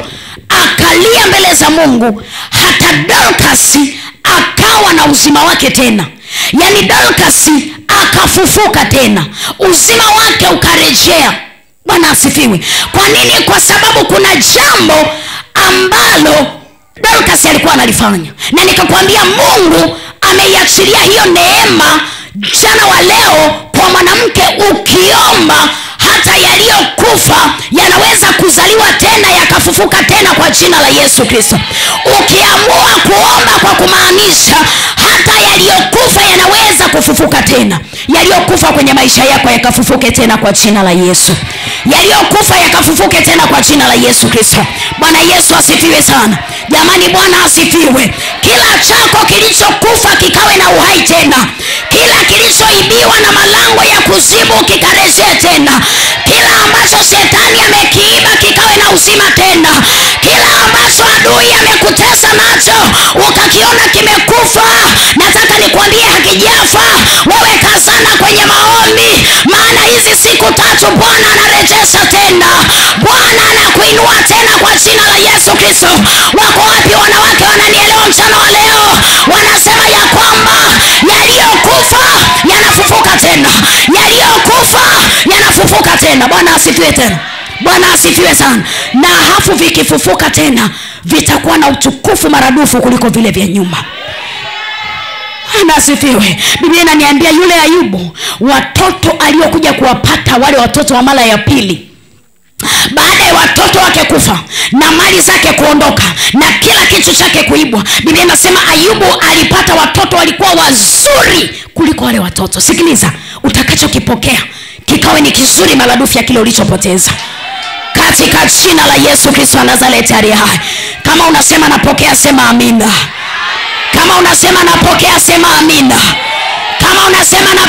akalia mbele za Mungu, hata Dorcas akawa na uzima wake tena. Yani Dorcas akafufuka tena, uzima wake ukarejea. Bwana asifiwe. Kwa nini? Kwa sababu kuna jambo ambalo Dorcas alikuwa analifanya, na nikakwambia Mungu ameiachilia hiyo neema jana wa leo kwa mwanamke. Ukiomba hata yaliyokufa yanaweza kuzaliwa tena, yakafufuka tena kwa jina la Yesu Kristo. Ukiamua kuomba kwa kumaanisha, hata yaliyokufa yanaweza kufufuka tena. Yaliyokufa kwenye maisha yako yakafufuke tena kwa jina la Yesu. Yaliyokufa yakafufuke tena kwa jina la Yesu Kristo. Bwana Yesu asifiwe sana. Jamani, Bwana asifiwe. Kila chako kilichokufa kikawe na uhai tena. Kila kilichoibiwa na malango ya kuzimu kikarejea tena. Kila ambacho shetani amekiiba kikawe na uzima tena. Kila ambacho adui amekutesa nacho ukakiona kimekufa, nataka nikwambie hakijafa. Wewe kazana kwenye maombi, maana hizi siku 3 Bwana anarejesha tena. Bwana anakuinua tena kwa jina la Yesu Kristo. Wako wapi wanawake wananielewa mchana wa leo? Wanasema ya kwamba yaliyokufa yanafufuka tena. Yaliyokufa yanafufuka tena. Bwana asifiwe tena. Bwana asifiwe sana. Na hafu vikifufuka tena vitakuwa na utukufu maradufu kuliko vile vya nyuma. Bwana asifiwe. Biblia inaniambia yule Ayubu, watoto aliokuja kuwapata wale watoto wa mara ya pili, baada ya watoto wake kufa na mali zake kuondoka na kila kitu chake kuibwa, Biblia inasema Ayubu alipata watoto walikuwa wazuri kuliko wale watoto. Sikiliza, utakachokipokea kikawe ni kizuri maradufu ya kile ulichopoteza, katika jina la Yesu Kristo wa Nazareti aliye hai. Kama unasema napokea, sema amina. Kama unasema napokea, sema amina. Kama unasema na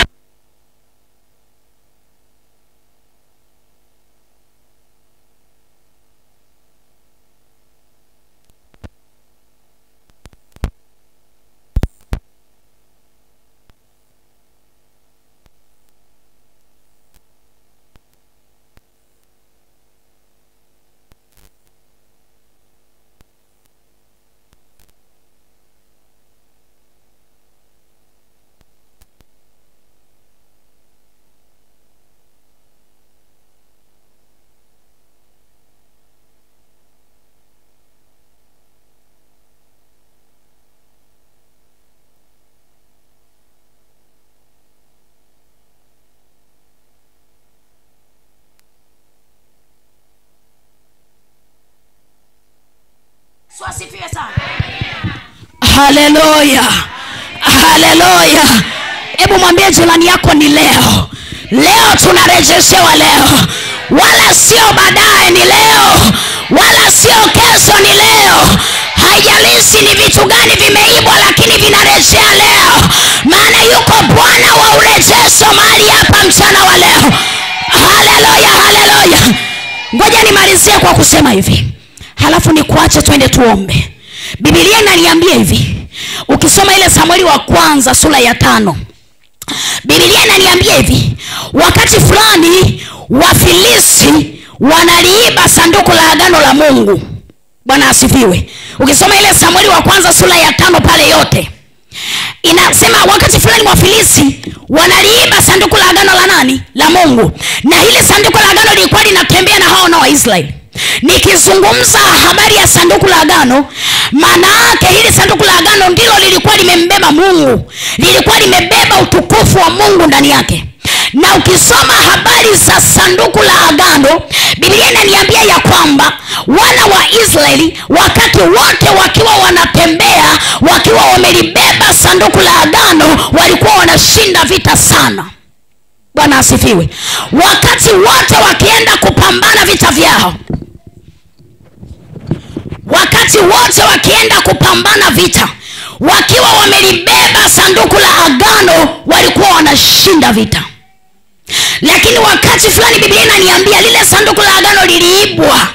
asifiwe sana. Haleluya. Haleluya. Hebu mwambie jirani yako ni leo. Leo tunarejeshewa leo. Wala sio baadaye, ni leo. Wala sio kesho, ni leo. Haijalishi ni vitu gani vimeibwa, lakini vinarejea leo. Maana yuko Bwana wa urejesho mahali hapa mchana wa leo. Haleluya, haleluya. Ngoja nimalizie kwa kusema hivi, halafu nikuache twende tuombe. Biblia inaniambia hivi, ukisoma ile Samueli wa kwanza sura ya 5, Biblia inaniambia hivi, wakati fulani Wafilisti wanaliiba sanduku la agano la Mungu. Bwana asifiwe. Ukisoma ile Samueli wa kwanza sura ya 5 pale yote inasema wakati fulani Wafilisti wanaliiba sanduku la agano la nani? La Mungu. Na hili sanduku la agano lilikuwa linatembea na hao na Waisraeli. Nikizungumza habari ya sanduku la agano, maana yake hili sanduku la agano ndilo lilikuwa limembeba Mungu, lilikuwa limebeba utukufu wa Mungu ndani yake. Na ukisoma habari za sanduku la agano, Biblia inaniambia ya kwamba wana wa Israeli wakati wote wakiwa wanatembea, wakiwa wamelibeba sanduku la agano, walikuwa wanashinda vita sana. Bwana asifiwe. Wakati wote wakienda kupambana vita vyao, wakati wote wakienda kupambana vita, wakiwa wamelibeba sanduku la agano, walikuwa wanashinda vita. Lakini wakati fulani Biblia inaniambia lile sanduku la agano liliibwa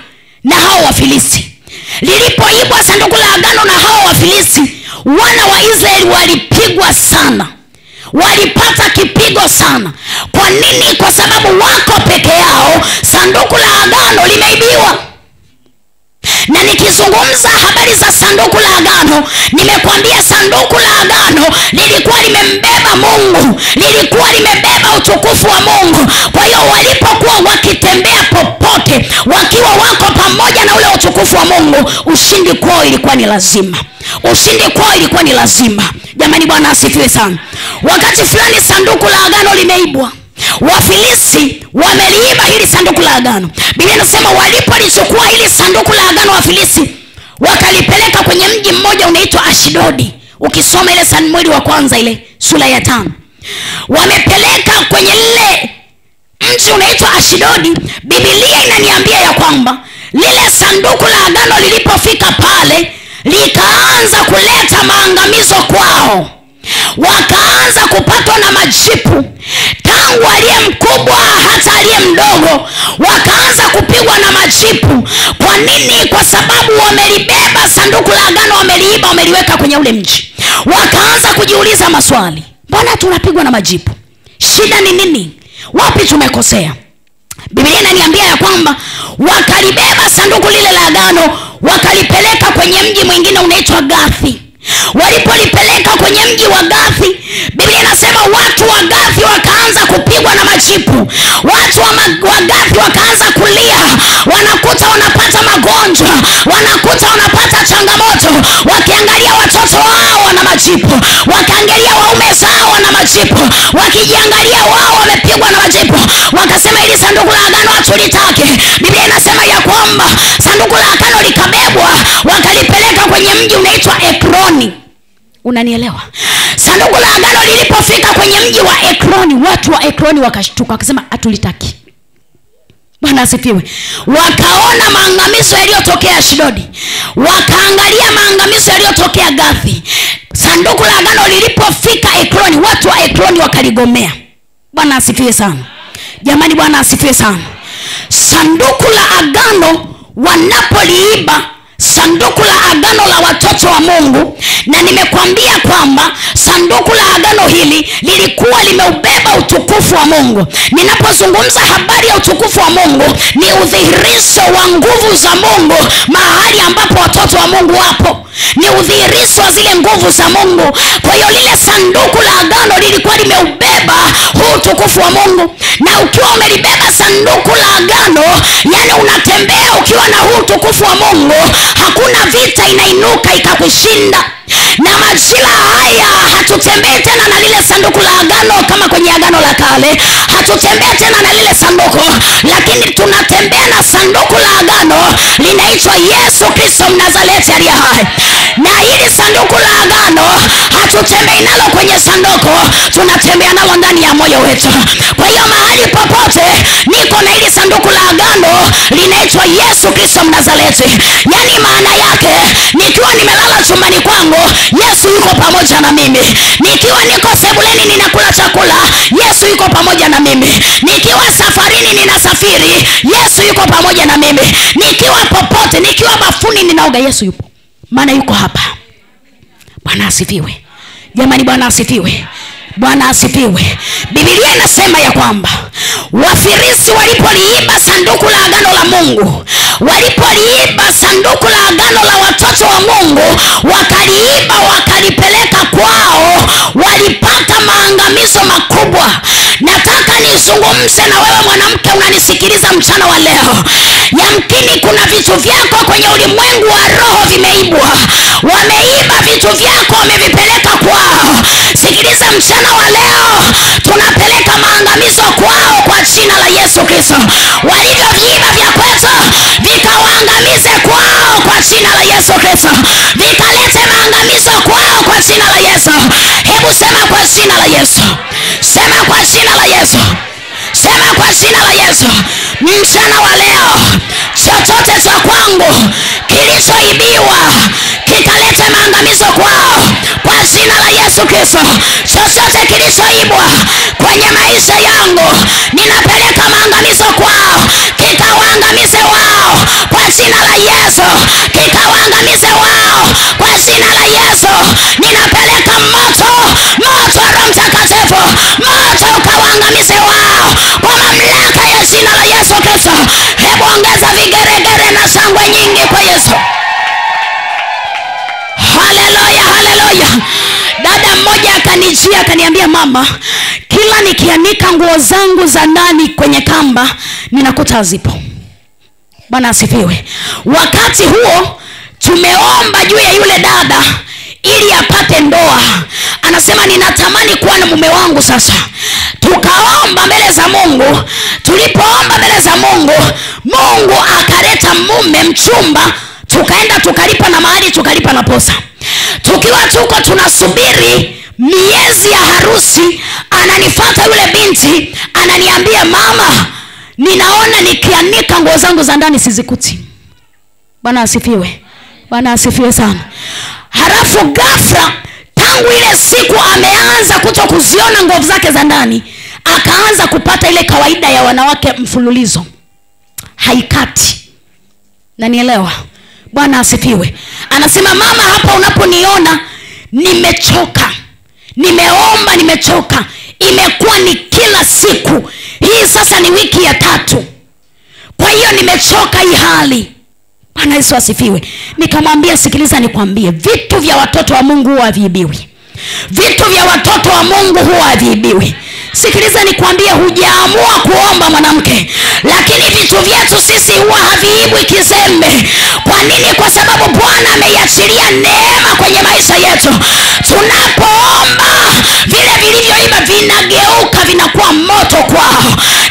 na hao Wafilisti. Lilipoibwa sanduku la agano na hao Wafilisti, wana wa Israeli walipigwa sana. walipata kipigo sana. Kwa nini? Kwa sababu wako peke yao, sanduku la agano limeibiwa. Na nikizungumza habari za sanduku la agano, nimekwambia sanduku la agano lilikuwa limembeba Mungu, lilikuwa limebeba utukufu wa Mungu. Kwa hiyo walipokuwa wakitembea popote wakiwa wako pamoja na ule utukufu wa Mungu, ushindi kwao ilikuwa ni lazima. Ushindi kwao ilikuwa ni lazima. Jamani, Bwana asifiwe sana. Wakati fulani sanduku la agano limeibwa. Wafilisti wameliiba hili sanduku la agano. Biblia inasema walipolichukua hili sanduku la agano Wafilisti wakalipeleka kwenye mji mmoja unaitwa Ashdodi. Ukisoma ile Samueli wa kwanza ile sura ya 5, wamepeleka kwenye ile mji unaitwa Ashdodi. Biblia inaniambia ya kwamba lile sanduku la agano lilipofika pale likaanza kuleta maangamizo kwao. Wakaanza kupatwa na majipu, tangu aliye mkubwa hata aliye mdogo wakaanza kupigwa na majipu. Kwa nini? Kwa sababu wamelibeba sanduku la agano, wameliiba, wameliweka kwenye ule mji. Wakaanza kujiuliza maswali, mbona tunapigwa na majipu? Shida ni nini? Wapi tumekosea? Biblia inaniambia ya kwamba wakalibeba sanduku lile la agano wakalipeleka kwenye mji mwingine unaitwa Gathi. Walipolipeleka kwenye mji wa Gathi, Biblia inasema watu wa Gathi wakaanza kupigwa na majipu. Watu wa Gathi wakaanza kulia, wanakuta wanapata magonjwa, wanakuta wanapata changamoto. Wakiangalia watoto wao wana majipu, wakiangalia waume zao wana majipu, wakijiangalia wao wamepigwa na majipu. Wakasema hili sanduku la agano hatulitaki. Biblia inasema ya kwamba sanduku la agano likabebwa wakalipeleka kwenye mji unaitwa Ekroni. Unanielewa? Sanduku la agano lilipofika kwenye mji wa Ekroni, watu wa Ekroni wakashtuka, wakasema hatulitaki. Bwana asifiwe. Wakaona maangamizo yaliyotokea Ashdodi, wakaangalia maangamizo yaliyotokea Gathi. Sanduku la agano lilipofika Ekroni, watu wa Ekroni wakaligomea. Bwana asifiwe sana. Jamani, Bwana asifiwe sana. Sanduku la agano wanapoliiba, sanduku la agano la watoto wa Mungu, na nimekwambia kwamba sanduku la agano hili lilikuwa limeubeba utukufu wa Mungu. Ninapozungumza habari ya utukufu wa Mungu, ni udhihirisho wa nguvu za Mungu mahali ambapo watoto wa Mungu wapo. Ni udhihirisho wa zile nguvu za Mungu. Kwa hiyo lile sanduku la agano lilikuwa limeubeba huu utukufu wa Mungu. Na ukiwa umelibeba sanduku la agano, yani unatembea ukiwa na huu utukufu wa Mungu, hakuna vita inainuka ikakushinda. Na majira haya hatutembei tena na lile sanduku la agano kama kwenye agano la kale. Hatutembei tena na lile sanduku, lakini tunatembea na sanduku la agano linaitwa Yesu Kristo Mnazareti aliye hai. Na hili sanduku la agano hatutembei nalo kwenye sanduku, tunatembea nalo ndani ya moyo wetu. Kwa hiyo mahali popote niko na hili sanduku la agano linaitwa Yesu Kristo Mnazareti. Yani maana yake, nikiwa nimelala chumbani kwangu, Yesu yuko pamoja na mimi. Nikiwa niko sebuleni ninakula chakula, Yesu yuko pamoja na mimi. Nikiwa safarini ninasafiri, Yesu yuko pamoja na mimi. Nikiwa popote, nikiwa bafuni ninaoga, Yesu yupo. Maana yuko hapa. Bwana asifiwe. Jamani, Bwana asifiwe. Bwana asifiwe. Biblia inasema ya kwamba Wafilisti walipoliiba sanduku la agano la Mungu, walipoliiba sanduku la agano la watoto wa Mungu, wakaliiba wakalipeleka kwao, walipata maangamizo makubwa. Nataka nizungumze na wewe mwanamke unanisikiliza mchana wa leo. Yamkini kuna vitu vyako kwenye ulimwengu wa roho vimeibwa. Wameiba vitu vyako, wamevipeleka kwao. Sikiliza mchana wa leo, tunapeleka maangamizo kwao kwa jina la Yesu Kristo. Walivyoviiba vya kwetu, vikawaangamize kwao kwa jina la Yesu Kristo. Vikalete maangamizo kwao kwa jina la Yesu. Hebu sema kwa jina la Yesu. Sema kwa jina la Yesu. Sema kwa jina la Yesu. Mchana wa leo, chochote cha kwangu kilichoibiwa kikalete maangamizo kwao kwa jina la Yesu Kristo. Chochote kilichoibwa kwenye maisha yangu, ninapeleka maangamizo kwao, kikawaangamize wao kwa jina la Yesu. Kikawaangamize wao kwa jina la Yesu. Ninapeleka moto, moto wa Roho Mtakatifu kwa Yesu. Haleluya, haleluya. Dada mmoja akanijia akaniambia, mama, kila nikianika nguo zangu za ndani kwenye kamba ninakuta hazipo. Bwana asifiwe. Wakati huo tumeomba juu ya yule dada ili apate ndoa. Anasema ninatamani kuwa na mume wangu sasa. Tukaomba mbele za Mungu. Tulipoomba mbele za Mungu, Mungu akaleta mume, mchumba. Tukaenda tukalipa na mahali, tukalipa na posa. Tukiwa tuko tunasubiri miezi ya harusi, ananifuata yule binti, ananiambia, mama, ninaona nikianika nguo zangu za ndani sizikuti. Bwana asifiwe. Bwana asifiwe sana. Halafu ghafla, tangu ile siku ameanza kutokuziona nguo zake za ndani, akaanza kupata ile kawaida ya wanawake mfululizo, haikati. Na nielewa. Bwana asifiwe. Anasema, mama, hapa unaponiona nimechoka, nimeomba, nimechoka, imekuwa ni kila siku. Hii sasa ni wiki ya 3. Kwa hiyo nimechoka hii hali. Bwana Yesu asifiwe. Nikamwambia, sikiliza nikwambie, vitu vya watoto wa Mungu huwa haviibiwi. Vitu vya watoto wa Mungu huwa haviibiwi. Sikiliza nikwambie, hujaamua kuomba mwanamke, lakini vitu vyetu sisi huwa haviibwi kizembe. Kwa nini? Kwa sababu Bwana ameiachilia neema kwenye maisha yetu. Tunapoomba, vile vilivyoiba vinageuka, vinakuwa moto kwao,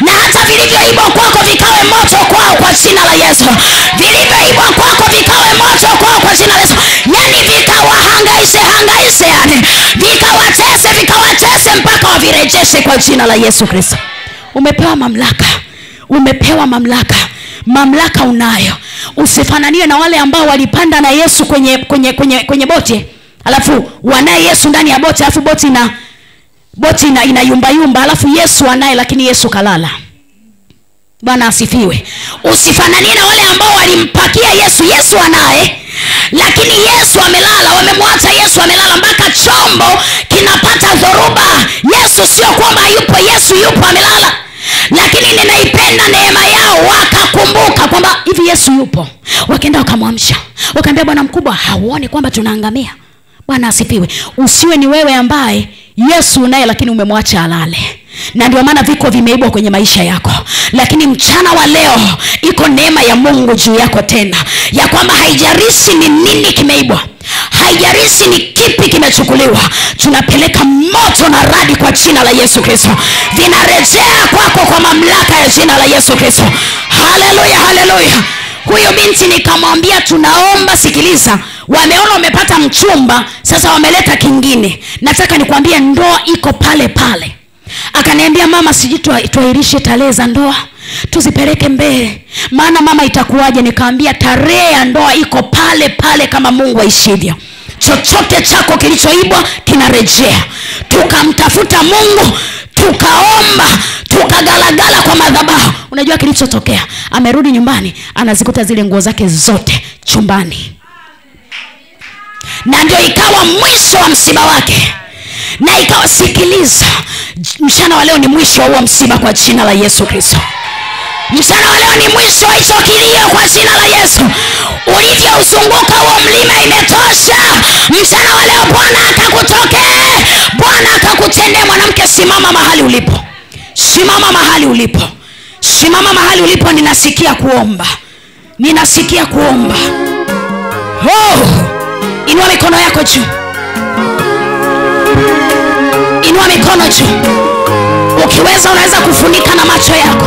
na hata vilivyoibwa kwako vikawe moto kwao kwa jina la Yesu. Vilivyoibwa kwako vikawe moto kwao kwa jina la Yesu. Yani vikawahangaishe, yani vikawatese mpaka wavirejeshe kwa jina la Yesu Kristo. Umepewa mamlaka. Umepewa mamlaka. Mamlaka unayo. Usifananie na wale ambao walipanda na Yesu kwenye boti, alafu wanaye Yesu ndani ya boti, alafu boti ina yumba, alafu Yesu anaye lakini Yesu kalala. Bwana asifiwe. Usifananie na wale ambao walimpakia Yesu anaye lakini Yesu amelala. Wamemwacha Yesu amelala mpaka chombo kinapata dhoruba. Yesu sio kwamba yupo, Yesu yupo, amelala. Lakini ninaipenda neema yao, wakakumbuka kwamba hivi Yesu yupo. Wakaenda wakamwamsha, wakaambia, bwana mkubwa, hauoni kwamba tunaangamia? Bwana asifiwe. Usiwe ni wewe ambaye Yesu naye lakini umemwacha alale. Na ndio maana viko vimeibwa kwenye maisha yako. Lakini mchana wa leo iko neema ya Mungu juu yako tena, ya kwamba haijarishi ni nini kimeibwa, haijarishi ni kipi kimechukuliwa, tunapeleka moto na radi kwa jina la Yesu Kristo. Vinarejea kwako kwa mamlaka ya jina la Yesu Kristo. Haleluya, haleluya. Huyo binti nikamwambia, tunaomba, sikiliza, wameona umepata mchumba, sasa wameleta kingine. Nataka nikwambie, ndoa iko pale pale. Akaniambia, mama, siji tuahirishe tarehe za ndoa, tuzipeleke mbele, maana mama itakuwaje? Nikamwambia, tarehe ya ndoa iko pale pale kama Mungu aishivyo. Chochote chako kilichoibwa kinarejea. Tukamtafuta Mungu, tukaomba, tukagalagala kwa madhabahu. Unajua kilichotokea? Amerudi nyumbani, anazikuta zile nguo zake zote chumbani. Na ndio ikawa mwisho wa msiba wake. Na ikawa, sikiliza, mchana wa leo ni mwisho wa msiba kwa jina la Yesu Kristo. Mchana wa leo ni mwisho wa hicho kilio kwa jina la Yesu. Ulivyouzunguka huo mlima imetosha. Mchana wa leo Bwana akakutokee, Bwana akakutendee. Mwanamke, simama mahali ulipo. Simama mahali ulipo. Simama mahali ulipo. Ninasikia kuomba. Ninasikia kuomba. Oh! Inua mikono yako juu. Inua mikono juu. Ukiweza unaweza kufunika na macho yako.